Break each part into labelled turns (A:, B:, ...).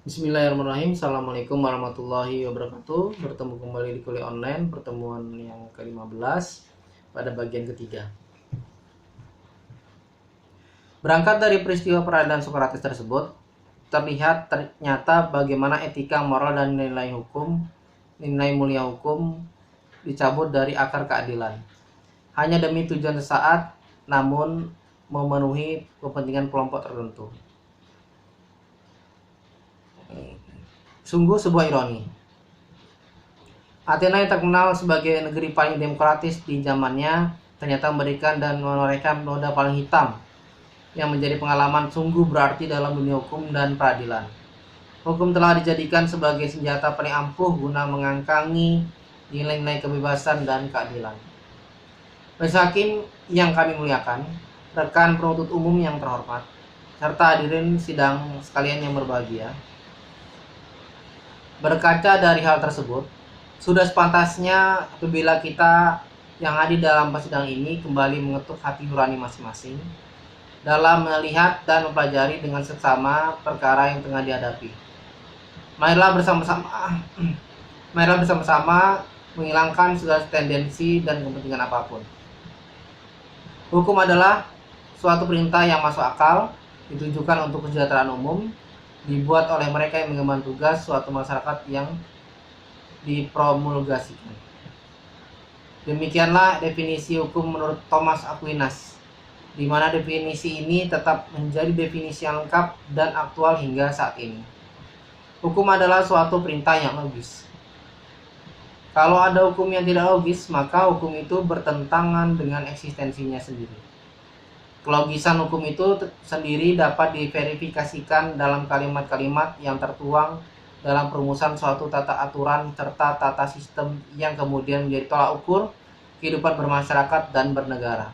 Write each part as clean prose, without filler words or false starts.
A: Bismillahirrahmanirrahim. Assalamualaikum warahmatullahi wabarakatuh. Bertemu kembali di kuliah online, pertemuan yang ke-15 pada bagian ketiga. Berangkat dari peristiwa peradilan Sokrates tersebut, ternyata bagaimana etika, moral, dan nilai mulia hukum dicabut dari akar keadilan. Hanya demi tujuan sesaat, namun memenuhi kepentingan kelompok tertentu. Sungguh sebuah ironi. Athena yang terkenal sebagai negeri paling demokratis di zamannya ternyata memberikan dan menorehkan noda paling hitam yang menjadi pengalaman sungguh berarti dalam dunia hukum dan peradilan. Hukum telah dijadikan sebagai senjata paling ampuh guna mengangkangi nilai-nilai kebebasan dan keadilan. Majelis hakim yang kami muliakan, rekan penuntut umum yang terhormat, serta hadirin sidang sekalian yang berbahagia. Berkaca dari hal tersebut, sudah sepantasnya apabila kita yang hadir dalam persidangan ini kembali mengetuk hati nurani masing-masing dalam melihat dan mempelajari dengan seksama perkara yang tengah dihadapi. Marilah bersama-sama menghilangkan segala tendensi dan kepentingan apapun. Hukum adalah suatu perintah yang masuk akal, ditujukan untuk kesejahteraan umum, dibuat oleh mereka yang mengemban tugas suatu masyarakat yang dipromulgasikan. Demikianlah definisi hukum menurut Thomas Aquinas, di mana definisi ini tetap menjadi definisi yang lengkap dan aktual hingga saat ini. Hukum adalah suatu perintah yang logis. Kalau ada hukum yang tidak logis, maka hukum itu bertentangan dengan eksistensinya sendiri. Kelogisan hukum itu sendiri dapat diverifikasikan dalam kalimat-kalimat yang tertuang dalam perumusan suatu tata aturan serta tata sistem yang kemudian menjadi tolak ukur kehidupan bermasyarakat dan bernegara.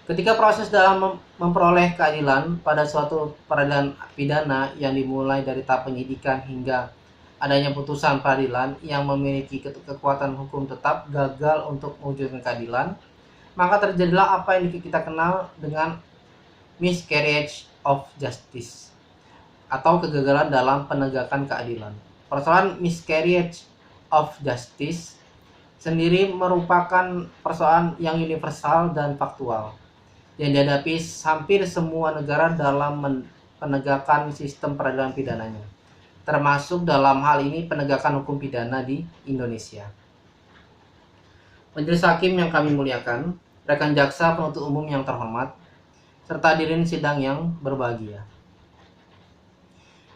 A: Ketika proses dalam memperoleh keadilan pada suatu peradilan pidana yang dimulai dari tahap penyidikan hingga adanya putusan peradilan yang memiliki kekuatan hukum tetap gagal untuk mewujudkan keadilan, maka terjadilah apa yang kita kenal dengan miscarriage of justice atau kegagalan dalam penegakan keadilan. Persoalan miscarriage of justice sendiri merupakan persoalan yang universal dan faktual yang dihadapi hampir semua negara dalam penegakan sistem peradilan pidananya, termasuk dalam hal ini penegakan hukum pidana di Indonesia. Majelis hakim yang kami muliakan, rekan jaksa penuntut umum yang terhormat, serta hadirin sidang yang berbahagia.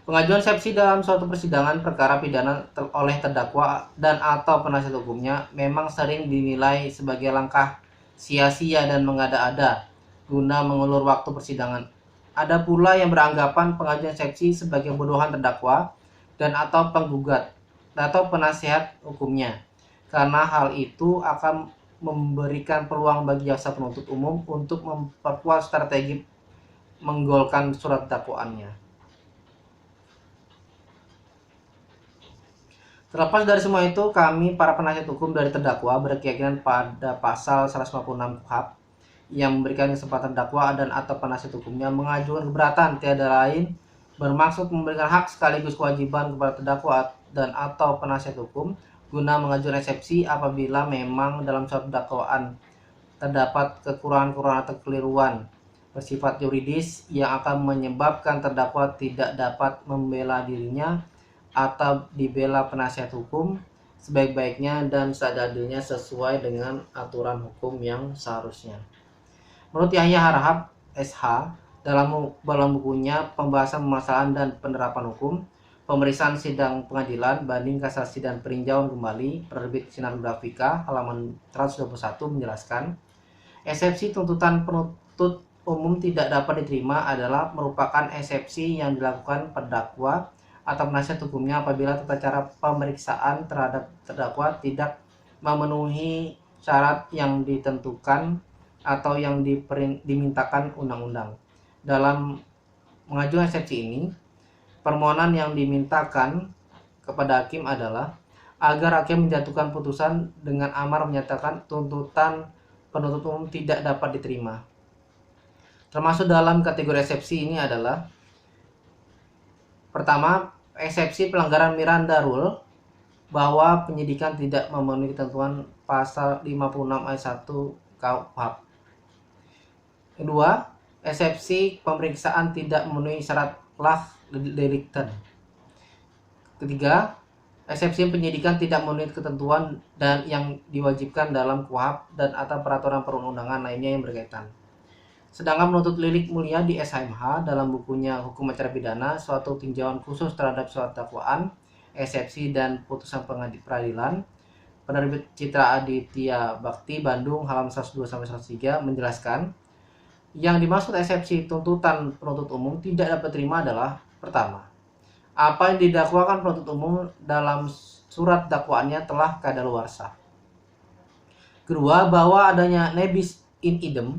A: Pengajuan eksepsi dalam suatu persidangan perkara pidana oleh terdakwa dan atau penasihat hukumnya memang sering dinilai sebagai langkah sia-sia dan mengada-ada guna mengulur waktu persidangan. Ada pula yang beranggapan pengajuan eksepsi sebagai bodohan terdakwa dan atau penggugat atau penasihat hukumnya, karena hal itu akan memberikan peluang bagi jaksa penuntut umum untuk memperkuat strategi menggolkan surat dakwaannya. Terlepas dari semua itu, kami para penasihat hukum dari terdakwa berkeyakinan pada pasal 156 KUHP yang memberikan kesempatan terdakwa dan atau penasihat hukumnya mengajukan keberatan tiada lain bermaksud memberikan hak sekaligus kewajiban kepada terdakwa dan atau penasihat hukum guna mengajukan eksepsi apabila memang dalam suatu dakwaan terdapat kekurangan-kekurangan atau kekeliruan bersifat yuridis yang akan menyebabkan terdakwa tidak dapat membela dirinya atau dibela penasihat hukum sebaik-baiknya dan seadil-adilnya sesuai dengan aturan hukum yang seharusnya. Menurut Yahya Harahap, SH, dalam bukunya Pembahasan Permasalahan dan Penerapan Hukum, Pemeriksaan Sidang Pengadilan, Banding Kasasi dan Peninjauan Kembali, penerbit Sinar Grafika, halaman 121 menjelaskan, eksepsi tuntutan penuntut umum tidak dapat diterima adalah merupakan eksepsi yang dilakukan terdakwa atau penasihat hukumnya apabila tata cara pemeriksaan terhadap terdakwa tidak memenuhi syarat yang ditentukan atau yang dimintakan undang-undang. Dalam mengajukan eksepsi ini, permohonan yang dimintakan kepada hakim adalah agar hakim menjatuhkan putusan dengan amar menyatakan tuntutan penuntut umum tidak dapat diterima. Termasuk dalam kategori eksepsi ini adalah Pertama, eksepsi pelanggaran Miranda Rule bahwa penyidikan tidak memenuhi ketentuan pasal 56 ayat 1 KUHP. Kedua, eksepsi pemeriksaan tidak memenuhi syarat lah delicten. Ketiga, eksepsi penyidikan tidak memenuhi ketentuan dan yang diwajibkan dalam KUHP dan atau peraturan perundang-undangan lainnya yang berkaitan. Sedangkan menuntut Lilik Mulia di SHMH dalam bukunya Hukum Acara Pidana, suatu tinjauan khusus terhadap suatu dakwaan, eksepsi dan putusan peradilan, penerbit Citra Aditya Bakti, Bandung, halaman 102-103 menjelaskan, yang dimaksud eksepsi tuntutan penuntut umum tidak dapat terima adalah: pertama, apa yang didakwakan penuntut umum dalam surat dakwaannya telah kadaluarsa. Kedua, bahwa adanya nebis in idem,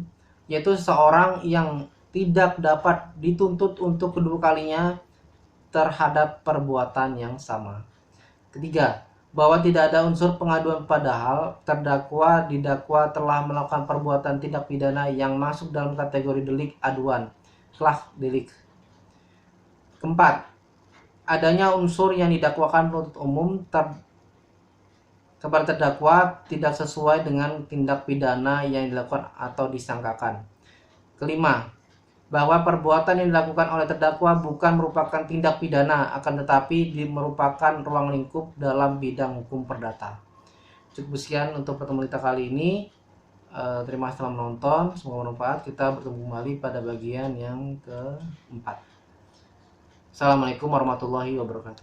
A: yaitu seseorang yang tidak dapat dituntut untuk kedua kalinya terhadap perbuatan yang sama. Ketiga, bahwa tidak ada unsur pengaduan padahal terdakwa didakwa telah melakukan perbuatan tindak pidana yang masuk dalam kategori delik aduan, lah delik. Keempat, adanya unsur yang didakwakan penuntut umum kepada terdakwa tidak sesuai dengan tindak pidana yang dilakukan atau disangkakan. Kelima, bahwa perbuatan yang dilakukan oleh terdakwa bukan merupakan tindak pidana, akan tetapi merupakan ruang lingkup dalam bidang hukum perdata. Cukup sekian untuk pertemuan kita kali ini. Terima kasih telah menonton, semoga bermanfaat. Kita bertemu kembali pada bagian yang keempat. Assalamualaikum warahmatullahi wabarakatuh.